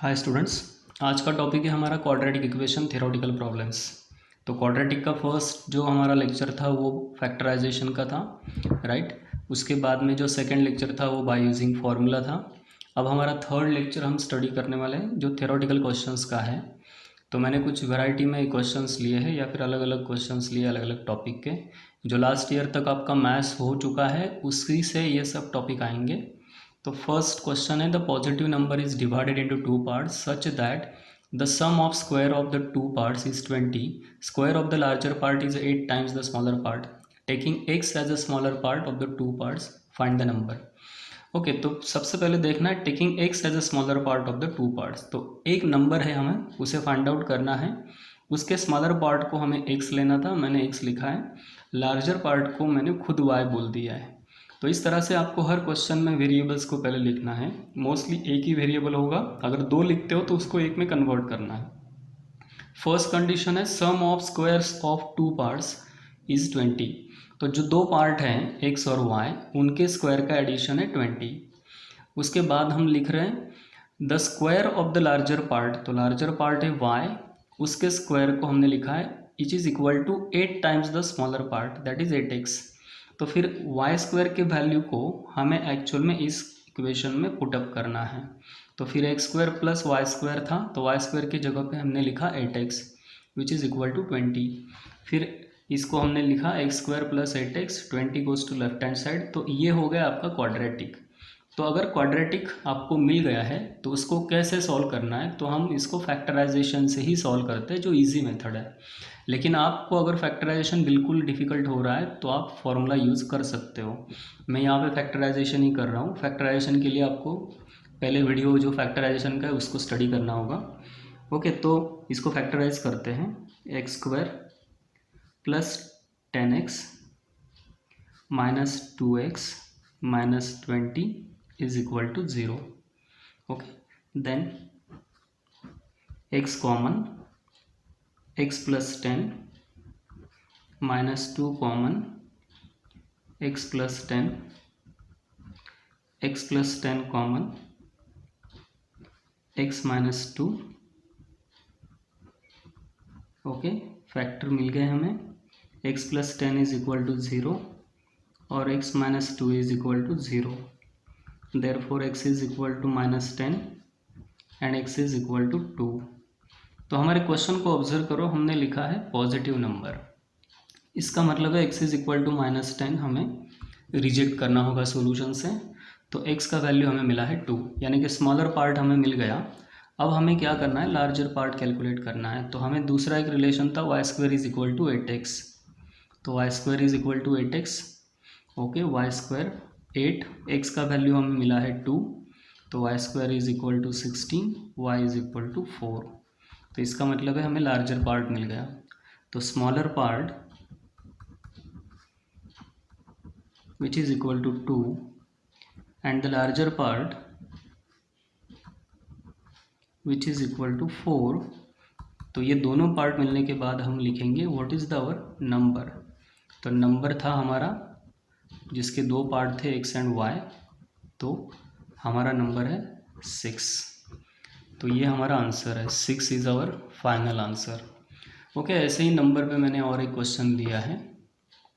Hi students, आज का topic है हमारा क्वाड्रेटिक इक्वेशन थ्योरेटिकल प्रॉब्लम्स। तो क्वाड्रेटिक का फर्स्ट जो हमारा लेक्चर था वो फैक्टराइजेशन का था, राइट। उसके बाद में जो सेकंड लेक्चर था वो बाय यूजिंग फार्मूला था। अब हमारा थर्ड लेक्चर हम स्टडी करने वाले हैं जो थ्योरेटिकल क्वेश्चंस का है। तो मैंने कुछ वैरायटी में क्वेश्चंस लिए हैं या फिर अलग अलग क्वेश्चंस लिए अलग अलग टॉपिक के। जो लास्ट ईयर तक आपका मैथ्स हो चुका है उसी से ये सब टॉपिक आएंगे। तो फर्स्ट क्वेश्चन है, the positive number is divided into two parts such that the sum of square of the two parts is 20, square of the larger part is 8 times the smaller part, taking x as a smaller part of the two parts, find the number. Okay, तो सबसे पहले देखना है taking x as a smaller part of the two parts. तो एक number है, हमें उसे फाइंड आउट करना है। उसके स्मॉलर पार्ट को हमें x लेना था, मैंने x लिखा है। लार्जर पार्ट को मैंने खुद y बोल दिया है। तो इस तरह से आपको हर क्वेश्चन में वेरिएबल्स को पहले लिखना है। मोस्टली एक ही वेरिएबल होगा, अगर दो लिखते हो तो उसको एक में कन्वर्ट करना है। फर्स्ट कंडीशन है sum of squares of two parts is 20। तो जो दो पार्ट हैं x और y, उनके स्क्वायर का एडिशन है 20। उसके बाद हम लिख रहे हैं the square of the larger part. तो लार्जर पार्ट है y, उसके स्क्वायर को हमने लिखा है which is equal to 8 times the smaller part, that is 8x। तो फिर वाई स्क्वायर के वैल्यू को हमें एक्चुअल में इस इक्वेशन में पुटअप करना है। तो फिर X square plus Y square था, तो वाई स्क्वायर की जगह पे हमने लिखा 8x which is equal to 20। फिर इसको हमने लिखा X square plus 8x, 20 goes to left hand side. तो ये हो गया आपका क्वाड्रेटिक। तो अगर क्वाड्रेटिक आपको मिल गया है तो उसको कैसे सॉल्व करना है, तो हम इसको फैक्टराइजेशन से ही सॉल्व करते हैं, जो इजी मेथड है। लेकिन आपको अगर फैक्टराइजेशन बिल्कुल डिफ़िकल्ट हो रहा है तो आप फॉर्मूला यूज़ कर सकते हो। मैं यहाँ पे फैक्टराइजेशन ही कर रहा हूँ। फैक्टराइजेशन के लिए आपको पहले वीडियो जो फैक्टराइजेशन का है उसको स्टडी करना होगा। ओके, तो इसको फैक्टराइज करते हैं। X square plus 10x minus 2x minus 20 is equal to 0. Okay, then x common, x plus 10 minus 2 common, x plus 10, x plus 10 common, x minus 2. Okay, factor मिल गए हमें। x plus 10 is equal to 0 और x minus 2 is equal to 0. Therefore x is equal to minus 10 and x is equal to 2. तो हमारे question को observe करो, हमने लिखा है पॉजिटिव नंबर। इसका मतलब है x is equal to minus 10 हमें रिजेक्ट करना होगा सॉल्यूशन से। तो x का वैल्यू हमें मिला है 2, यानी कि स्मॉलर पार्ट हमें मिल गया। अब हमें क्या करना है, लार्जर पार्ट कैलकुलेट करना है। तो हमें दूसरा एक रिलेशन था Y square is equal to 8x। तो Y square is equal to 8x। Okay, Y square 8, x का वैल्यू हमें मिला है 2, तो Y square is equal to 16, Y is equal to 4। तो इसका मतलब है हमें लार्जर पार्ट मिल गया। तो smaller part which is equal to 2 and the larger part which is equal to 4। तो ये दोनों पार्ट मिलने के बाद हम लिखेंगे what is the our number. तो नंबर था हमारा, जिसके दो पार्ट थे x एंड y, तो हमारा नंबर है 6। तो ये हमारा आंसर है, 6 is our final answer. Okay, ऐसे ही नंबर पे मैंने और एक क्वेश्चन दिया है।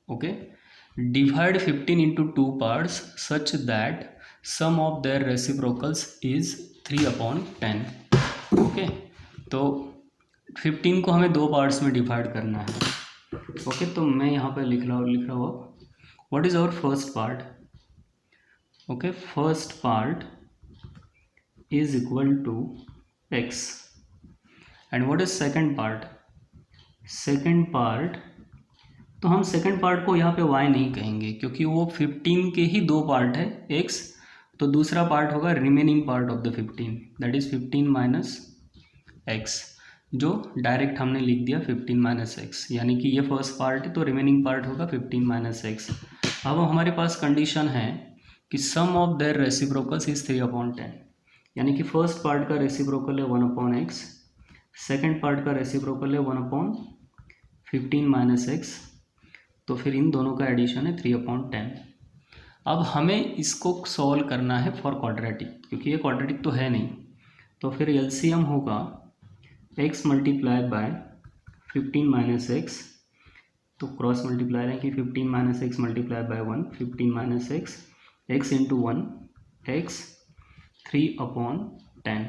Okay, divide 15 into two parts such that sum of their reciprocals is 3/10। Okay, तो 15 को हमें दो पार्ट्स में डिवाइड करना है। ओके, तो मैं यहाँ पे लिख रहा हूँ what is our first part. Okay, first part is equal to x and what is second part? second part, तो हम सेकंड पार्ट को यहाँ पे y नहीं कहेंगे क्योंकि वो 15 के ही दो पार्ट है x। तो दूसरा पार्ट होगा remaining part of the 15, that is 15 minus x, जो डायरेक्ट हमने लिख दिया 15 माइनस x, यानी कि ये फर्स्ट पार्ट है तो रिमेनिंग पार्ट होगा 15 माइनस x। अब हमारे पास कंडीशन है कि सम ऑफ देयर रेसिप्रोकल्स इज 3/10, यानी कि फर्स्ट पार्ट का रेसिप्रोकल है 1/x, सेकेंड पार्ट का रेसिप्रोकल है 1/15 माइनस x। तो फिर इन दोनों का एडिशन है 3/10। अब हमें इसको सॉल्व करना है फॉर क्वाड्रेटिक, क्योंकि ये क्वाड्रेटिक तो है नहीं। तो फिर एलसीएम होगा x multiply bye 15 minus x, तो क्रॉस मल्टीप्लाई है कि 15 minus x multiply by 1, 15 minus x, x into 1 x, 3/10,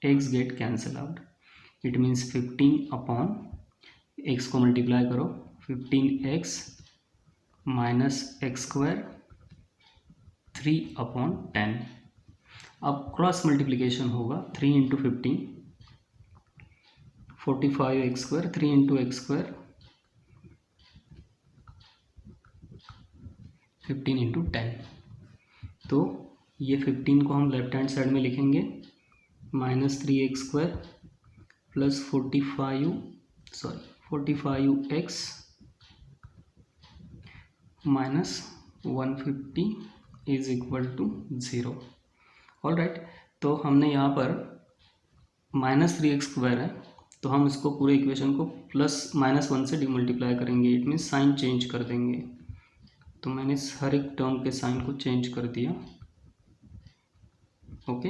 x get cancel out, it means 15 x को मल्टीप्लाई करो 15x माइनस एक्स स्क्वायर 3/10। अब क्रॉस मल्टीप्लिकेशन होगा 3 into 15 45x square, 3 into x square 15 into 10। तो ये 15 को हम लेफ्ट हैंड साइड में लिखेंगे -3x square plus 45x minus 150 is equal to 0। All right, तो हमने यहाँ पर -3x स्क्वायर है, तो हम इसको पूरे इक्वेशन को +-1 से डिमल्टीप्लाई करेंगे, इट मीन्स साइन चेंज कर देंगे। तो मैंने हर एक टर्म के साइन को चेंज कर दिया। ओके,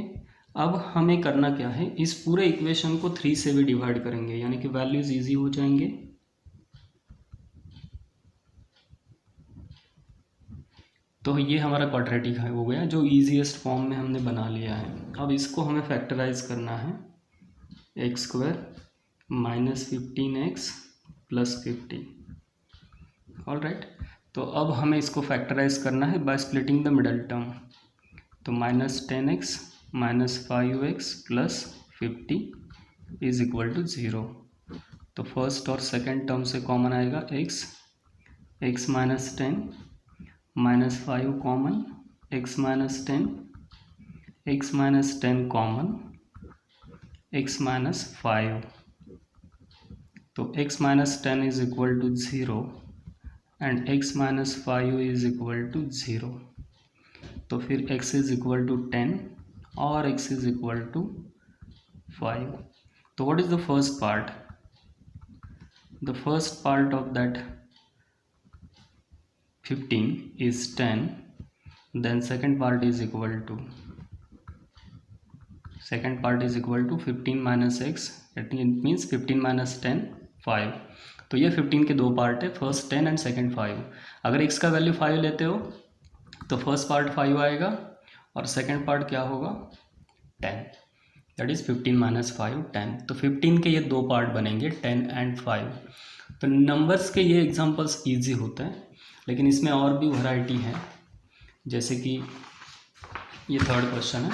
अब हमें करना क्या है, इस पूरे इक्वेशन को 3 से भी डिवाइड करेंगे, यानी कि वैल्यूज इजी हो जाएंगे। तो ये हमारा क्वाड्रेटिक है हो गया, जो इजीएस्ट फॉर्म में हमने बना लिया है। अब इसको हमें फैक्टराइज करना है, x square minus 15x plus 50। All right, तो अब हमें इसको फैक्टराइज करना है by splitting the middle term. तो -10x minus 5x plus 50 is equal to 0। तो फर्स्ट और सेकंड टर्म से कॉमन आएगा x minus 10 minus 5 common, x minus 10 common, x minus 5। तो x minus 10 is equal to 0 and x minus 5 is equal to 0। तो फिर x is equal to 10 और x is equal to 5। तो what is the first part? The first part of that 15 is 10, then second part is equal to 15 minus x, it means 15 minus 10 5। तो ये 15 के दो part है, first 10 and second 5। अगर x का value 5 लेते हो तो फर्स्ट पार्ट 5 आएगा और सेकंड पार्ट क्या होगा 10, दैट इज 15 माइनस 5 10। तो 15 के ये दो पार्ट बनेंगे 10 एंड 5। तो नंबर्स के ये एग्जांपल्स इजी होते हैं, लेकिन इसमें और भी वैरायटी है, जैसे कि ये थर्ड क्वेश्चन है।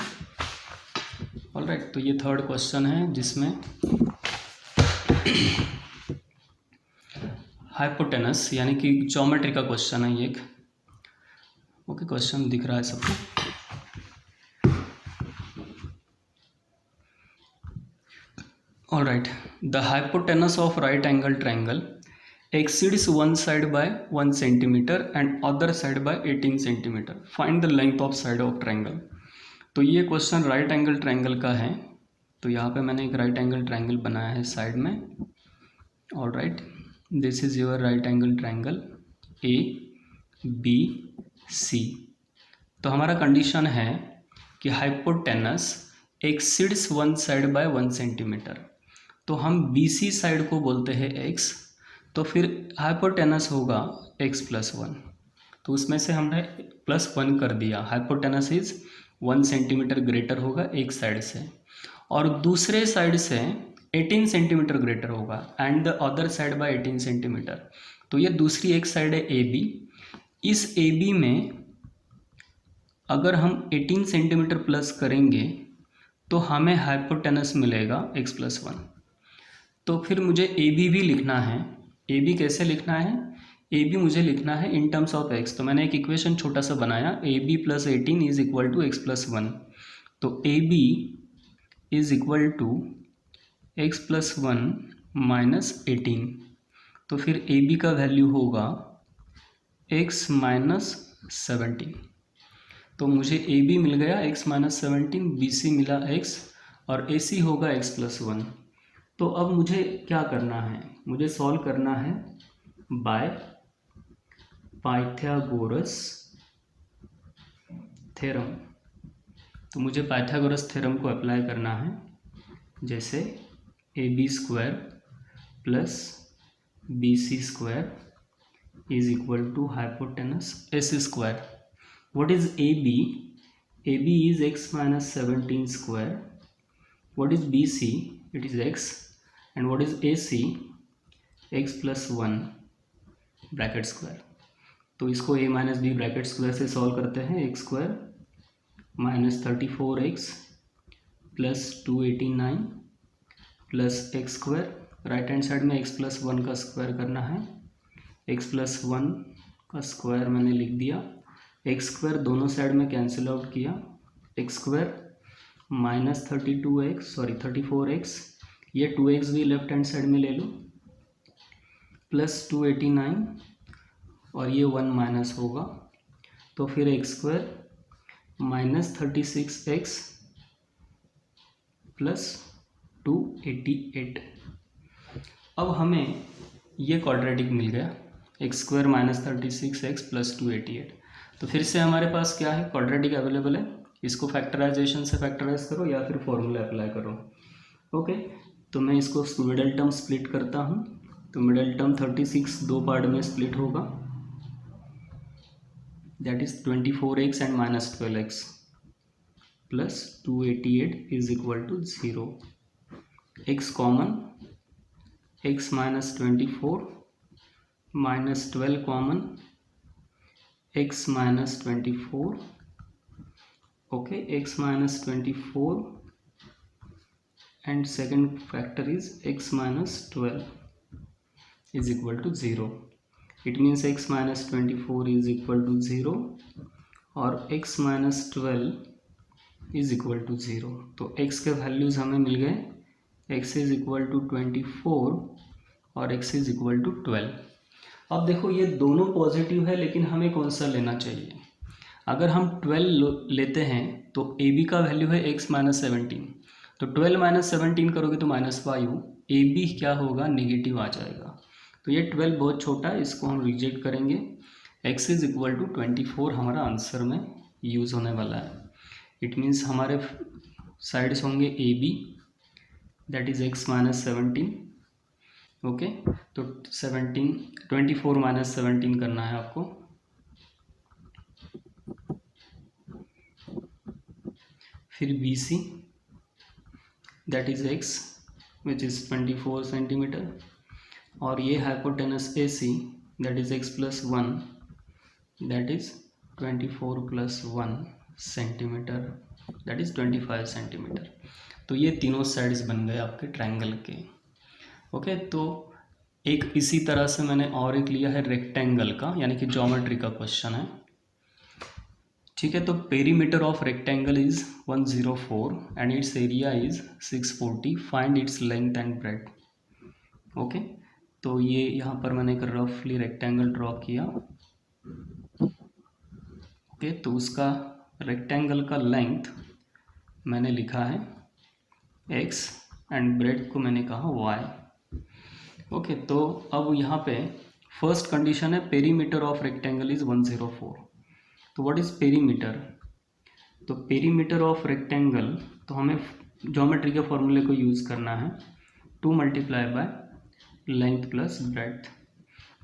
ऑल राइट, तो ये थर्ड क्वेश्चन है जिसमें हाइपोटेनस यानी कि ज्योमेट्री का क्वेश्चन है ये एक। ओके, क्वेश्चन दिख रहा है सबको? All right, the hypotenuse of right angle triangle exceeds one side by 1 centimeter and other side by 18 centimeter. Find the length of side of triangle. तो ये क्वेश्चन राइट एंगल ट्रायंगल का है। तो यहाँ पे मैंने एक राइट एंगल ट्रायंगल बनाया है साइड में। All right, this is your right angle triangle A B C. तो हमारा कंडीशन है कि hypotenuse exceeds one side by 1 centimetre. तो हम बी सी साइड को बोलते हैं x, तो फिर हाइपोटेनस होगा x प्लस 1। तो उसमें से हमने +1 कर दिया। हाइपोटेनस इज 1 सेंटीमीटर ग्रेटर होगा एक साइड से, और दूसरे साइड से 18 सेंटीमीटर ग्रेटर होगा and the other side by 18 centimetre. तो ये दूसरी एक साइड है ए बी। इस ए बी में अगर हम 18 सेंटीमीटर प्लस करेंगे तो हमें हाइपोटेनस मिलेगा x प्लस 1। तो फिर मुझे ए बी भी लिखना है। ए बी कैसे लिखना है? ए बी मुझे लिखना है इन टर्म्स ऑफ x। तो मैंने एक इक्वेशन छोटा सा बनाया, A B plus 18 is equal to x plus 1। तो A B is equal to x plus 1 minus 18। तो फिर ए बी का वैल्यू होगा x माइनस 17। तो मुझे ए बी मिल गया x माइनस 17, बी सी मिला x और ए सी होगा x प्लस 1। तो अब मुझे क्या करना है? मुझे सॉल्व करना है बाय पाइथागोरस थ्योरम। तो मुझे पाइथागोरस थ्योरम को अप्लाई करना है, जैसे AB square plus BC square is equal to hypotenuse S square. What is AB? AB is x minus 17 square. What is BC? It is x. And what is AC? x plus 1 bracket square. तो इसको a minus B bracket square से solve करते हैं. X square minus 34x plus 289 plus x square. Right hand side में x plus 1 का square करना है. x plus 1 का स्क्वायर मैंने लिख दिया. एक्स स्क्वायर दोनों साइड में कैंसिल आउट किया. एक्स स्क्वायर माइनस 34x, ये 2x भी लेफ्ट हैंड साइड में ले लो, प्लस 289 और ये 1 माइनस होगा. तो फिर X square minus 36x plus 288. अब हमें ये क्वाड्रेटिक मिल गया, x square minus 36x plus 288. तो फिर से हमारे पास क्या है, क्वाड्रेटिक अवेलेबल है. इसको फैक्टराइजेशन से फैक्टराइज करो या फिर फॉर्मूला अप्लाई करो. ओके, तो मैं इसको मिडल टर्म स्प्लिट करता हूँ. तो मिडल टर्म 36 दो पार्ट में स्प्लिट होगा, that is 24x and minus 12x plus 288 is equal to 0. x common, x minus 24 minus 12 common, x minus 24. Okay, x minus 24 and second factor is x minus 12 is equal to 0. It means x minus 24 is equal to 0 और x minus 12 is equal to 0. तो x के values हमें मिल गए, x is equal to 24 और x is equal to 12. अब देखो ये दोनों पॉजिटिव है, लेकिन हमें कौन सा लेना चाहिए. अगर हम 12 लेते हैं तो AB का वैल्यू है x माइनस 17. तो 12 माइनस 17 करोगे तो -5. AB क्या होगा, नेगेटिव आ जाएगा. तो ये 12 बहुत छोटा है, इसको हम रिजेक्ट करेंगे. x इज इक्वल टू 24 हमारा आंसर में यूज़ होने वाला है. इट मीन्स हमारे साइड्स होंगे AB, that is x minus 17. Okay, तो 24 माइनस 17 करना है आपको. फिर BC that is x which is 24 centimetre, और ये hypotenuse AC that is x plus 1 that is 24 plus 1 centimetre, that is 25 centimetre. तो ये तीनों साइड्स बन गए आपके ट्रायंगल के. ओके, तो एक इसी तरह से मैंने और एक लिया है रेक्टेंगल का, यानी कि ज्योमेट्री का क्वेश्चन है. ठीक है, तो perimeter of rectangle is 104 and it's area is 640. Find its length and breadth. Okay, तो ये यहाँ पर मैंने एक रफली रेक्टेंगल ड्रॉ किया. ओके, तो उसका रेक्टेंगल का लेंथ मैंने लिखा है x एंड ब्रेड्थ को मैंने कहा y. ओके, तो अब यहाँ पे फर्स्ट कंडीशन है पेरीमीटर ऑफ रेक्टेंगल इज 104. तो व्हाट इज पेरीमीटर. तो पेरीमीटर ऑफ रेक्टेंगल, तो हमें ज्योमेट्री के फॉर्मूले को यूज़ करना है, 2 multiply by length plus breadth.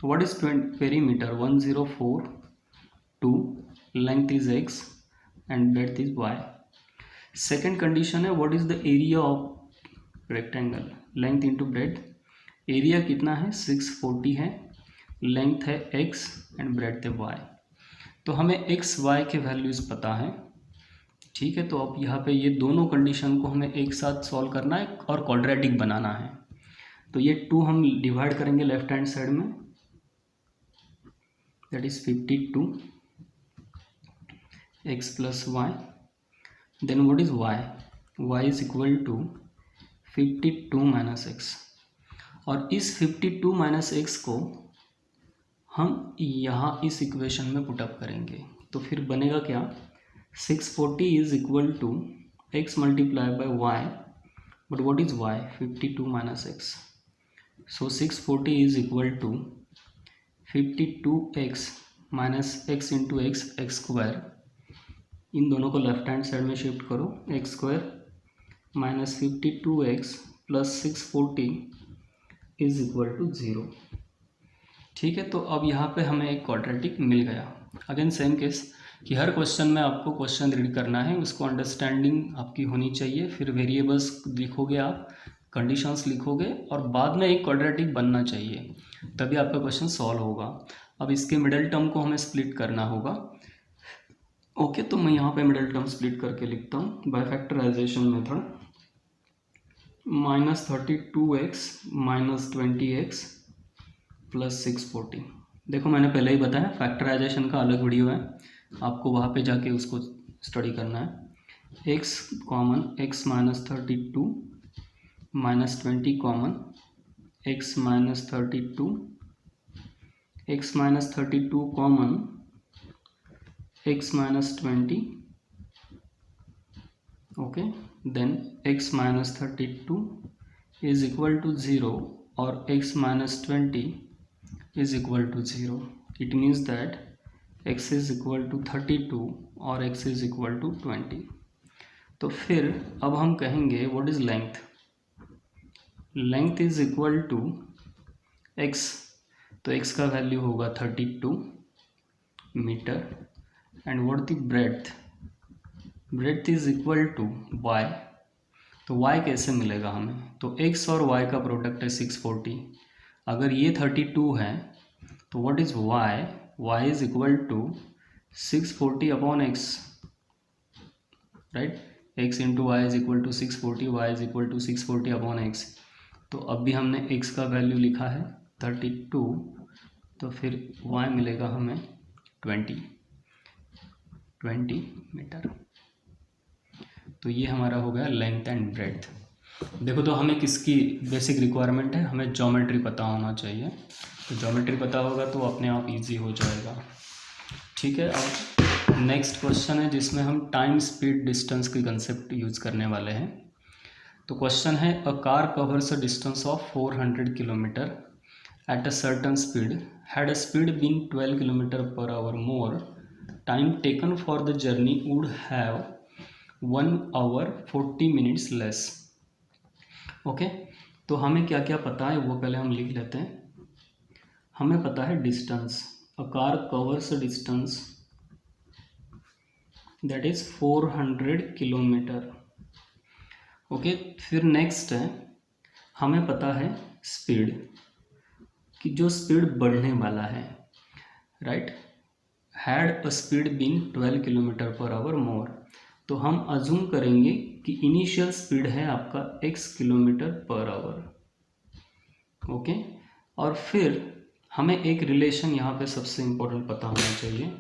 तो what is perimeter, 104, 2, length is x and breadth is y. Second condition है what is the area of rectangle, length into breadth. Area कितना है, 640 है, लेंथ है x एंड ब्रेड्थ है y. तो हमें x y के वैल्यूज़ पता है. ठीक है, तो अब यहाँ पे ये दोनों कंडीशन को हमें एक साथ सॉल्व करना है और क्वाड्रेटिक बनाना है. तो ये 2 हम डिवाइड करेंगे लेफ्ट हैंड साइड में, that is 52 x plus y. Then what is y, y is equal to 52 minus x. और इस 52 माइनस x को हम यहाँ इस इक्वेशन में पुटअप करेंगे. तो फिर बनेगा क्या, 640 is equal to x multiply by y, but what is y, 52 minus x. So 640 is equal to 52x minus x into x, x square इन दोनों को लेफ्ट हैंड साइड में शिफ्ट करो, x square minus 52x plus 640 is equal to 0। ठीक है, तो अब यहाँ पे हमें एक क्वाड्रेटिक मिल गया। अगेन सेम केस कि हर क्वेश्चन में आपको क्वेश्चन रीड करना है, उसको अंडरस्टैंडिंग आपकी होनी चाहिए, फिर वेरिएबल्स लिखोगे आप, कंडीशंस लिखोगे और बाद में एक क्वाड्रेटिक बनना चाहिए, तभी आपका क्वेश्चन सॉल्व होगा। अब इसके मिडल टर्म को हमें स्प्लिट करना होगा। ओके, तो मैं यहाँ पे मिडल टर्म स्प्लिट करके लिखता हूँ by factorisation method, -32x minus 20x plus 640। देखो मैंने पहले ही बताया फैक्टराइजेशन का अलग वीडियो है, आपको वहाँ पे जाके उसको स्टडी करना है। x common, x minus 32 minus 20 common, x minus 32, x minus 32 common, x minus 20, okay, then x minus 32 is equal to 0 और x minus 20 is equal to 0. It means that x is equal to 32 और x is equal to 20. तो फिर अब हम कहेंगे what is length? Length is equal to x, तो x का value होगा 32 metre, and what the breadth? Breadth is equal to y, तो y कैसे मिलेगा हमें? तो x और y का प्रोडक्ट है 640, अगर ये 32 है तो what is y? y is equal to 640 upon x, right, x into y is equal to 640, y is equal to 640 upon x। तो अब भी हमने x का वैल्यू लिखा है 32, तो फिर y मिलेगा हमें 20 मीटर। तो ये हमारा हो गया लेंथ एंड ब्रेड्थ। देखो तो हमें किसकी बेसिक रिक्वायरमेंट है, हमें ज्योमेट्री पता होना चाहिए, तो ज्योमेट्री पता होगा तो अपने आप इजी हो जाएगा। ठीक है, अब नेक्स्ट क्वेश्चन है जिसमें हम टाइम स्पीड डिस्टेंस की कंसेप्ट यूज़ करने वाले हैं। तो क्वेश्चन है a car covers a distance of 400 kilometre at a certain speed, had a speed been 12 kilometre per hour more, time taken for the journey would have 1 hour 40 minutes less. Okay, तो हमें क्या क्या पता है वो पहले हम लिख लेते हैं। हमें पता है distance, a car covers a distance that is 400 kilometre. Okay, फिर नेक्स्ट है हमें पता है स्पीड, कि जो स्पीड बढ़ने वाला है, right, had a speed been 12 kilometre per hour more, तो हम अज्यूम करेंगे कि इनिशियल स्पीड है आपका x kilometre per our. Okay, और फिर हमें एक रिलेशन यहाँ पे सबसे इम्पोर्टेंट पता होना चाहिए,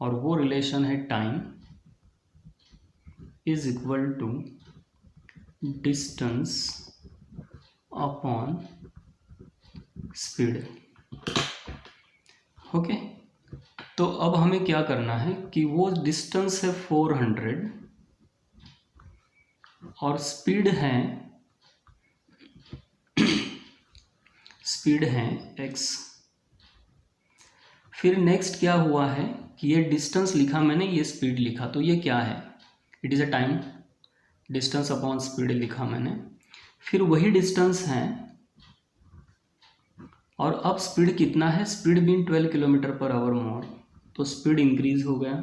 और वो रिलेशन है time is equal to distance upon speed. Okay, तो अब हमें क्या करना है कि वो डिस्टेंस है 400 और स्पीड है x। फिर नेक्स्ट क्या हुआ है कि ये डिस्टेंस लिखा मैंने, ये स्पीड लिखा, तो ये क्या है, it is a time, distance upon speed लिखा मैंने। फिर वही डिस्टेंस है और अब स्पीड कितना है, speed been 12 kilometre per hour more, तो स्पीड इंक्रीज हो गया।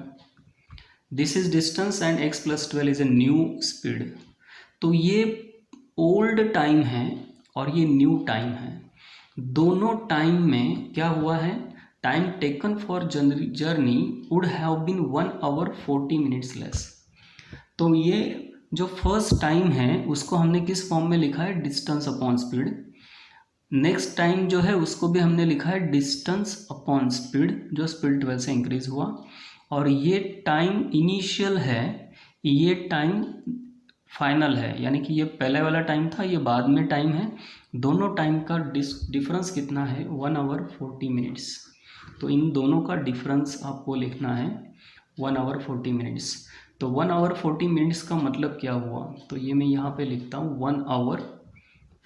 This is distance and x plus 12 is a new speed. तो ये ओल्ड टाइम है और ये न्यू टाइम है, दोनों टाइम में क्या हुआ है, time taken for journey would have been 1 hour 40 minutes less. तो ये जो फर्स्ट टाइम है उसको हमने किस फॉर्म में लिखा है, distance upon speed. Next time जो है उसको भी हमने लिखा है डिस्टेंस अपॉन स्पीड, जो स्पीड 12 से इंक्रीज हुआ, और ये टाइम इनिशियल है, ये टाइम फाइनल है, यानी कि ये पहले वाला टाइम था, ये बाद में टाइम है, दोनों टाइम का डिफरेंस कितना है, 1 hour 40 minutes। तो इन दोनों का डिफरेंस आपको लिखना है 1 hour 40 minutes। तो 1 hour 40 minutes का मतलब क्या हुआ, तो ये मैं यहाँ पे लिखता हूँ 1 hour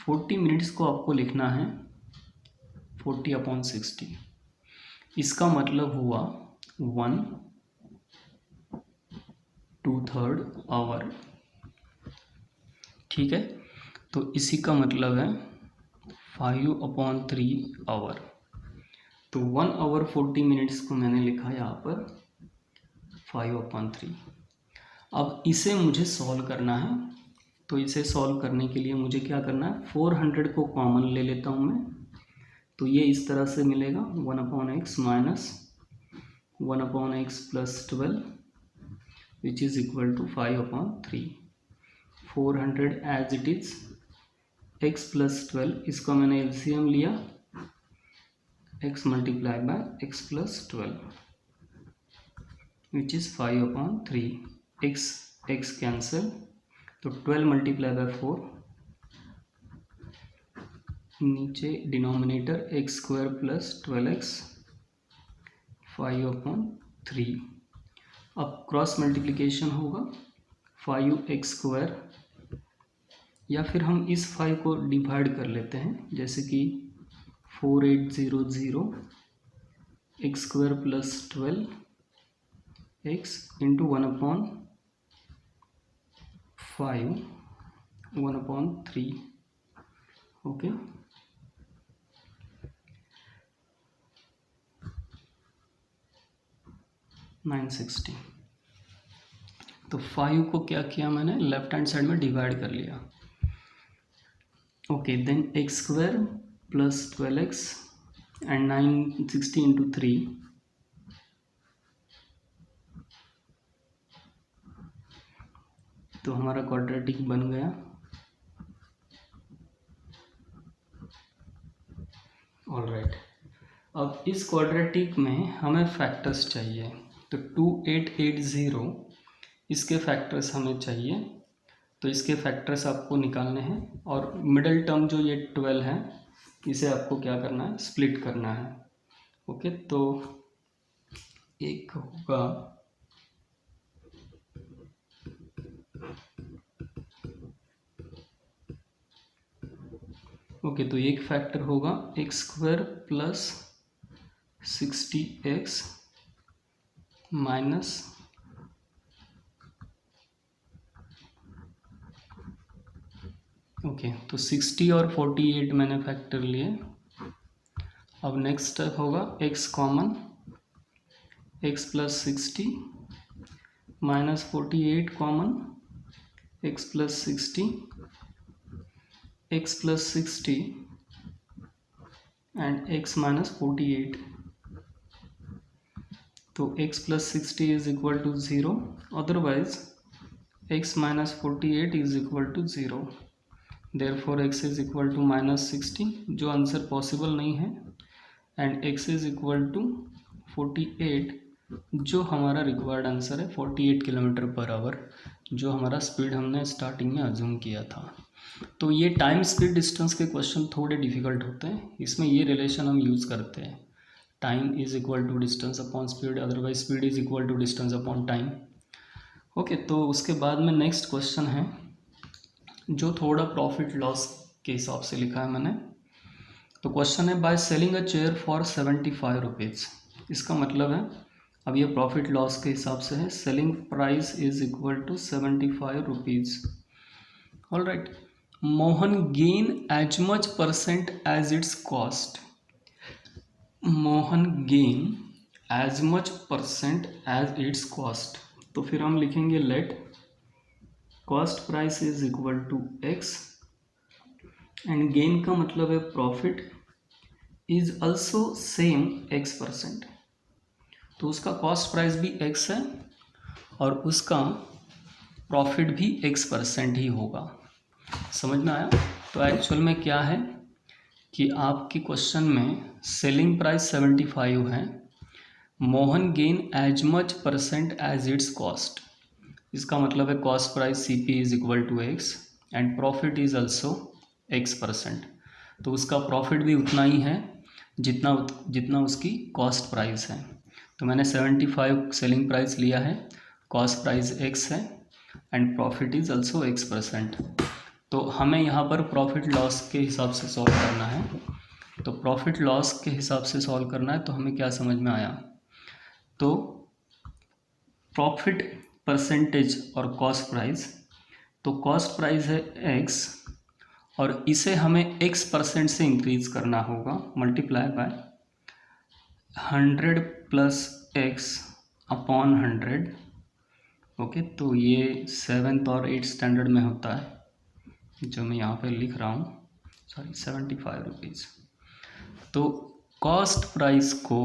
40 minutes को आपको लिखना है 40/60। इसका मतलब हुआ 1 2/3 आवर, ठीक है। तो इसी का मतलब है 5/3 आवर। तो 1 आवर 40 मिनट्स को मैंने लिखा यहाँ पर 5/3। अब इसे मुझे सॉल्व करना है, तो इसे सॉल्व करने के लिए मुझे क्या करना है, 400 को कॉमन ले लेता हूँ मैं। तो ये इस तरह से मिलेगा 1/x minus 1/x plus 12 which is equal to 5/3। 400 as it is, x plus 12, इसका मैंने एलसीएम लिया, x multiply by x plus 12 which is 5/3। x cancel, तो 12 मल्टीप्लाई बाय 4, नीचे denominator x square plus 12x 5/3। अब क्रॉस मल्टीप्लिकेशन होगा 5x square, या फिर हम इस 5 को डिवाइड कर लेते हैं, जैसे कि 4800 x square plus 12x into 1/5 1/3, okay. $960। तो 5 को क्या किया मैंने, लेफ्ट हैंड साइड में डिवाइड कर लिया, okay. Then x square plus 12x and 960 into 3, तो हमारा क्वाड्रेटिक बन गया। ऑलराइट, अब इस क्वाड्रेटिक में हमें फैक्टर्स चाहिए, तो 2880 इसके फैक्टर्स हमें चाहिए, तो इसके फैक्टर्स आपको निकालने हैं। और मिडल टर्म जो ये 12 है, इसे आपको क्या करना है, स्प्लिट करना है, ओके। तो एक होगा ओके, तो एक फैक्टर होगा x square plus 60x minus okay, तो 60 और 48 मैंने फैक्टर लिए। अब नेक्स्ट स्टेप होगा x common, x plus 60 minus 48 common, x plus 60 x plus 60 and x minus 48, तो x plus 60 is equal to 0, otherwise x minus 48 is equal to 0, therefore x is equal to minus 60, जो answer possible नहीं है, and x is equal to 48, जो हमारा required answer है 48 kilometre per our, जो हमारा speed हमने स्टार्टिंग में अज्यूम किया था। तो ये टाइम स्पीड डिस्टेंस के क्वेश्चन थोड़े डिफिकल्ट होते हैं, इसमें ये रिलेशन हम यूज़ करते हैं, time is equal to distance upon speed, otherwise speed is equal to distance upon time, okay. तो उसके बाद में नेक्स्ट क्वेश्चन है जो थोड़ा प्रॉफिट लॉस के हिसाब से लिखा है मैंने। तो क्वेश्चन है by selling a chair for 75 rupees, इसका मतलब है, अब ये प्रॉफिट लॉस के हिसाब से है, selling price is equal to 75 rupees, all right. Mohan gain as much percent as its cost, Mohan gain as much percent as its cost, तो फिर हम लिखेंगे let cost price is equal to x and gain का मतलब है profit is also same x%, तो उसका cost price भी x है और उसका प्रॉफिट भी x% ही होगा, समझ में आया। तो एक्चुअल में क्या है कि आपके क्वेश्चन में सेलिंग प्राइस 75 है, Mohan gain as much percent as its cost, इसका मतलब है cost price CP is equal to x and profit is also x%, तो उसका प्रॉफिट भी उतना ही है जितना उसकी कॉस्ट प्राइस है। तो मैंने 75 सेलिंग प्राइस लिया है, कॉस्ट प्राइस x है and profit is also x%। तो हमें यहाँ पर प्रॉफिट लॉस के हिसाब से सॉल्व करना है, तो प्रॉफिट लॉस के हिसाब से सॉल्व करना है, तो हमें क्या समझ में आया, तो प्रॉफिट परसेंटेज और कॉस्ट प्राइस। तो कॉस्ट प्राइस है x और इसे हमें x% से इंक्रीज करना होगा, multiply by 100 plus x upon 100। Okay, तो ये 7th और 8th स्टैंडर्ड में होता है जो मैं यहाँ पे लिख रहा हूँ, सॉरी 75 रुपीज़। तो कॉस्ट प्राइस को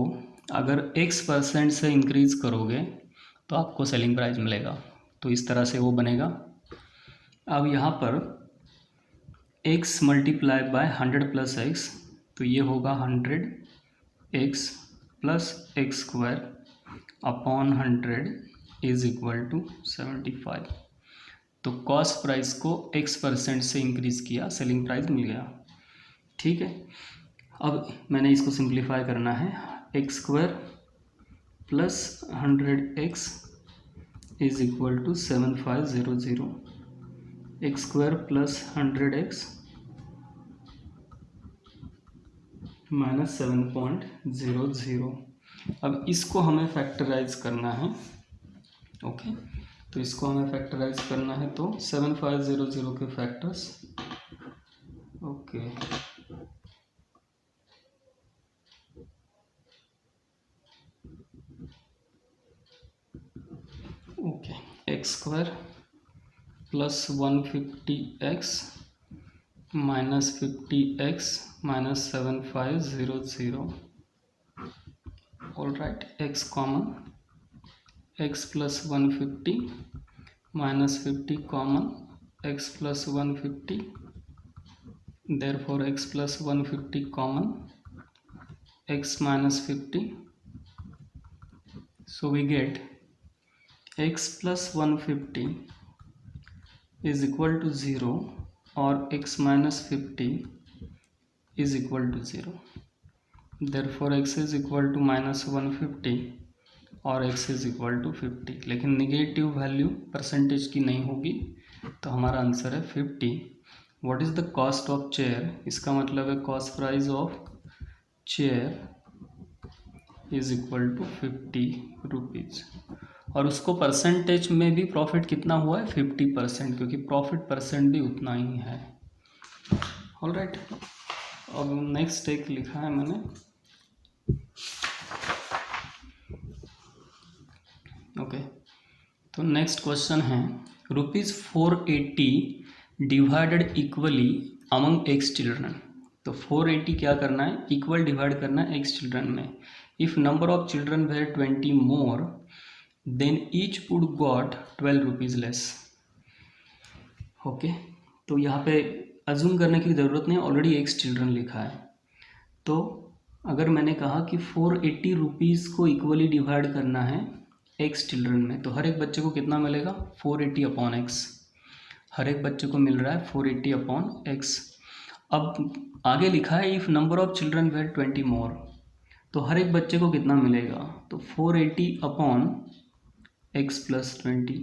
अगर x% से इंक्रीज करोगे तो आपको सेलिंग प्राइस मिलेगा। तो इस तरह से वो बनेगा। अब यहाँ पर x multiply by 100 plus x, तो ये होगा 100x plus x square upon 100 is equal to 75। तो कॉस्ट प्राइस को x% से इंक्रीज किया, सेलिंग प्राइस मिल गया। ठीक है, अब मैंने इसको सिंप्लीफाई करना है। X square plus 100x is equal to 7500, x square plus 100x minus 7.00। अब इसको हमें फैक्टराइज करना है। ओके, तो इसको हमें फैक्टराइज करना है, तो 7500 के factors. Okay, x square plus 150x minus 50x minus 7500। All right, x common, x plus 150 minus 50 common, x plus 150, therefore x plus 150 common, x minus 50, so we get x plus 150 is equal to 0 or x minus 50 is equal to 0, therefore x is equal to minus 150 और x is equal to 50। लेकिन negative value percentage की नहीं होगी, तो हमारा answer है 50। What is the cost of chair, इसका मतलब है cost price of chair is equal to 50 rupees. और उसको परसेंटेज में भी प्रॉफिट कितना हुआ है, 50%, क्योंकि प्रॉफिट परसेंट भी उतना ही है। ऑल राइट, अब नेक्स्ट एक लिखा है मैंने। ओके, तो नेक्स्ट क्वेश्चन है ₹480 divided equally among x children. तो 480 क्या करना है, इक्वल डिवाइड करना है एक्स चिल्ड्रन में। If number of children were 20 more than each would got 12 rupees less. Okay, तो यहाँ पे अज्यूम करने की ज़रूरत नहीं, ऑलरेडी एक्स चिल्ड्रन लिखा है। तो अगर मैंने कहा कि 480 रुपीज़ को इक्वली डिवाइड करना है एक्स चिल्ड्रन में, तो हर एक बच्चे को कितना मिलेगा, 480 अपॉन एक्स। हर एक बच्चे को मिल रहा है 480 अपॉन एक्स। अब आगे लिखा है if number of children were 20 more, तो हर एक बच्चे को कितना मिलेगा, तो 480 अपॉन एक्स प्लस 20।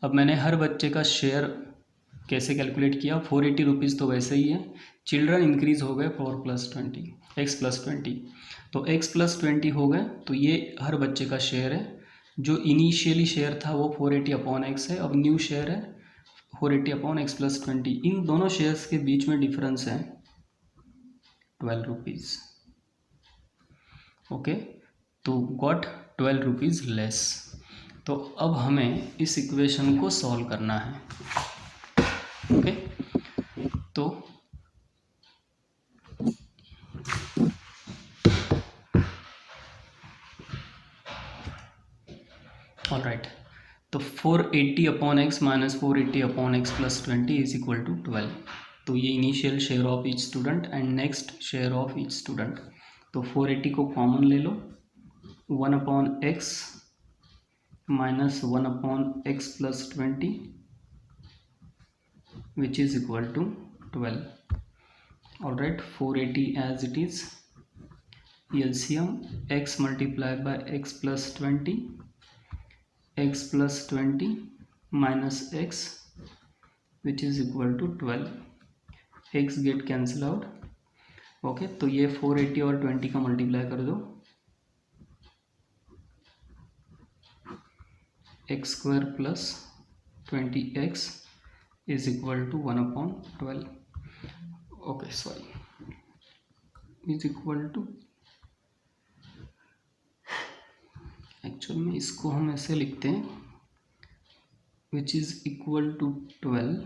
अब मैंने हर बच्चे का शेयर कैसे कैलकुलेट किया, 480 रुपीज़ तो वैसे ही है, चिल्ड्रन इंक्रीज हो गए 4 प्लस 20, एक्स प्लस 20, तो एक्स प्लस 20 हो गए। तो ये हर बच्चे का शेयर है। जो इनिशियली शेयर था वो 480 अपॉन एक्स है, अब न्यू शेयर है 480 अपॉन एक्स प्लस 20। इन दोनों शेयर्स के बीच में डिफरेंस है 12 रुपीज़। ओके, तो गॉट 12 रुपीज़ लेस। तो अब हमें इस इक्वेशन को सॉल्व करना है। ओके, तो ऑल राइट, तो 480 upon x minus 480 upon x plus 20 is equal to 12। तो ये initial share of each student and next share of each student. तो 480 को कॉमन ले लो, 1 upon x minus 1 upon x plus 20 which is equal to 12. All right, 480 as it is. LCM x multiplied by x plus 20, x plus 20 minus x which is equal to 12. x get cancel out. Okay, तो ये 480 और 20 का multiply कर दो, x square plus 20x is equal to 1/12, okay sorry, is equal to, actual में इसको हम ऐसे लिखते हैं विच इज़ इक्वल टू 12,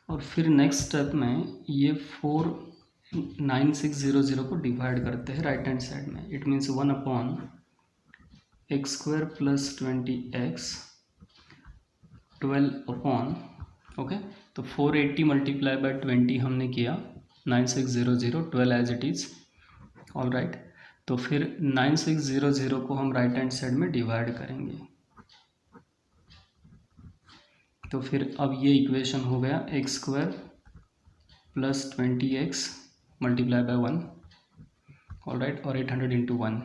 और फिर नेक्स्ट स्टेप में ये 49600 को डिवाइड करते हैं राइट हैंड साइड में। It means 1/x square plus 20x 12 okay. तो 480 मल्टीप्लाई बाय 20 हमने किया, 9600 12 as it is, all right. तो फिर 9600 को हम राइट हैंड साइड में डिवाइड करेंगे, तो फिर अब ये इक्वेशन हो गया x square plus 20x multiply by 1, all right, और 800 इंटू 1,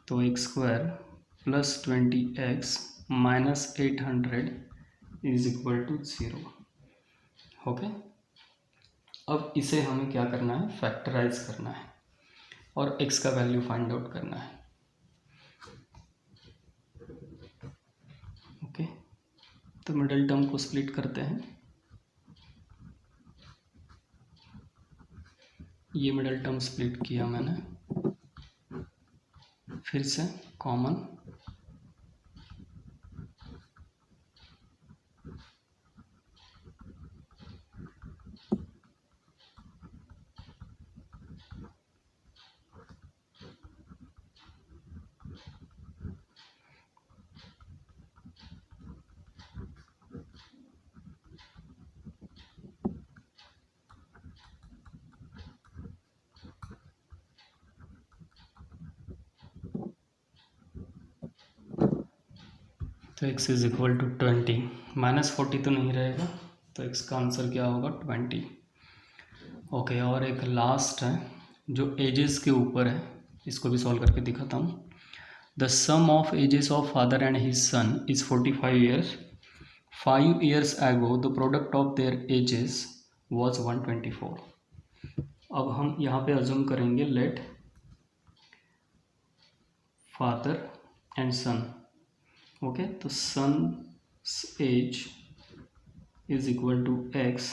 तो x square plus 20x minus 800 is equal to 0, okay. अब इसे हमें क्या करना है, फैक्टराइज करना है और x का वैल्यू फाइंड आउट करना है, ओके। तो मिडिल टर्म को स्प्लिट करते हैं, ये मिडिल टर्म स्प्लिट किया मैंने, फिर से कॉमन, तो x इज इक्वल टू 20, -40 तो नहीं रहेगा, तो x का आंसर क्या होगा 20, ओके। और एक लास्ट है जो एजेस के ऊपर है, इसको भी सॉल्व करके दिखाता हूँ। The sum of ages of father and his son is 45 years, 5 years ago the product of their ages was 124। अब हम यहाँ पे अज्यूम करेंगे let father and son, okay. तो son age is equal to x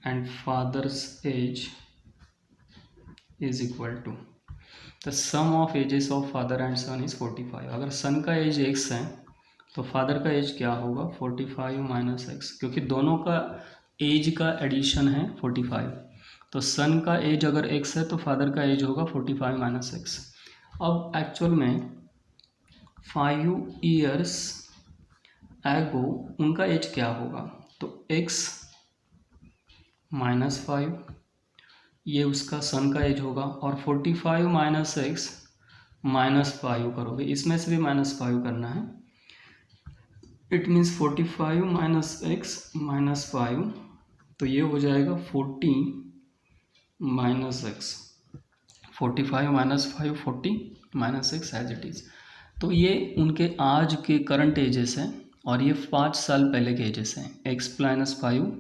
and father's age is equal to, the sum of ages of father and son is 45। अगर सन का as x है तो फादर का एज क्या होगा 45 minus x, क्योंकि दोनों का एज का एडिशन है 45। तो सन का एज अगर x है तो फादर का एज होगा 45 माइनस एक्स। अब एक्चुअल में 5 years एगो उनका एज क्या होगा, तो x माइनस 5, ये उसका सन का एज होगा, और 45 माइनस एक्स -5 करोगे, इसमें से भी -5 करना है। इट मीन्स 45 माइनस एक्स -5, तो ये हो जाएगा 40 minus x, 45 minus 5 40 minus x as it is. तो ये उनके आज के करंट एजेस हैं और ये 5 साल पहले के एजेस हैं। x + 5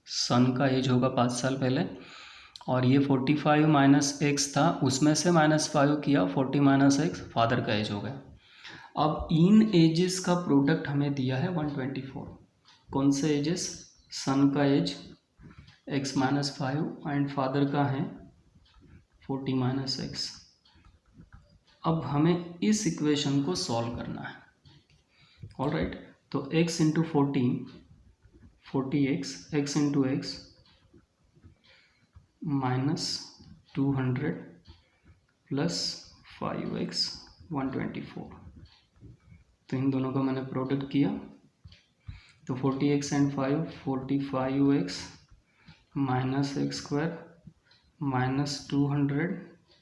सन का एज होगा 5 साल पहले, और ये 45 माइनस एक्स था, उसमें से -5 किया, 40 माइनस एक्स फादर का एज हो गया। अब इन एजेस का प्रोडक्ट हमें दिया है 124। कौन से एजेस, सन का एज x -5 एंड फादर का है 40 माइनस एक्स। अब हमें इस इक्वेशन को सॉल्व करना है, ऑल राइट। तो x into 40x, x into x -200 plus 5x 124। तो इन दोनों का मैंने प्रोडक्ट किया, तो 40x and 5 45x minus x square -200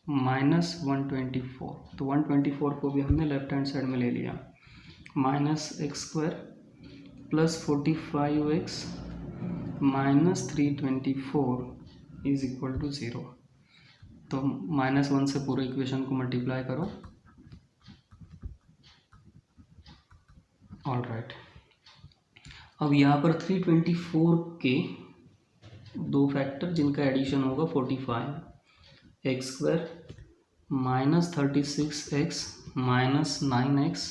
minus 124। तो 124 को भी हमने लेफ्ट हैंड साइड में ले लिया, -x square plus 45x minus 324 is equal to 0। तो -1 से पूरे इक्वेशन को मल्टीप्लाई करो, ऑल राइट। अब यहाँ पर 324 के दो फैक्टर जिनका एडिशन होगा 45, x square -36x minus 9x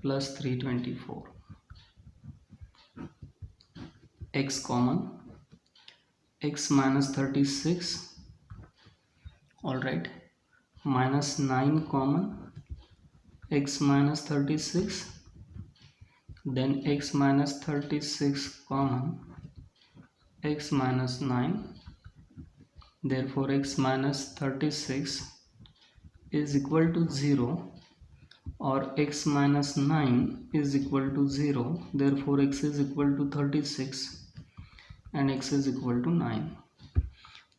plus 324, x common, x minus 36, all right, minus 9 common, x minus 36, then x minus 36 common, x minus 9, therefore x minus 36 is equal to 0, or x minus 9 is equal to 0, therefore x is equal to 36 and x is equal to 9.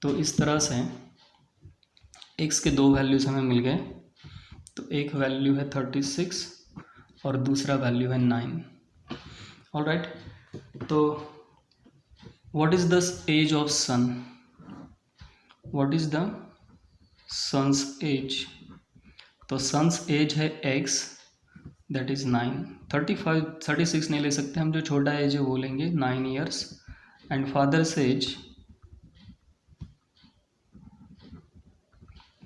तो इस तरह से x के दो values हमें मिल गए। तो एक वैल्यू है 36 और दूसरा वैल्यू है 9, ऑल राइट। तो what is the age of son, what is the son's age? तो सन्स एज है x, दैट इज़ 9। 36 नहीं ले सकते हम, जो छोटा एज है वो लेंगे, 9 ईयर्स। एंड फादर्स एज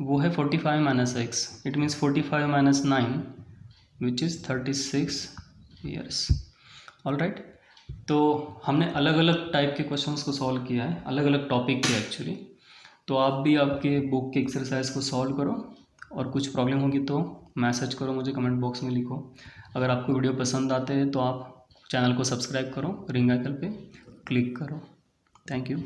वो है 45 minus x, it means 45 minus 9 which is 36 years, all right. तो हमने अलग अलग टाइप के क्वेश्चंस को सॉल्व किया है, अलग अलग टॉपिक के एक्चुअली। तो आप भी आपके बुक के एक्सरसाइज को सॉल्व करो, और कुछ प्रॉब्लम होगी तो मैसेज करो मुझे, कमेंट बॉक्स में लिखो। अगर आपको वीडियो पसंद आते हैं तो आप चैनल को सब्सक्राइब करो, रिंग आइकन पे क्लिक करो। Thank you.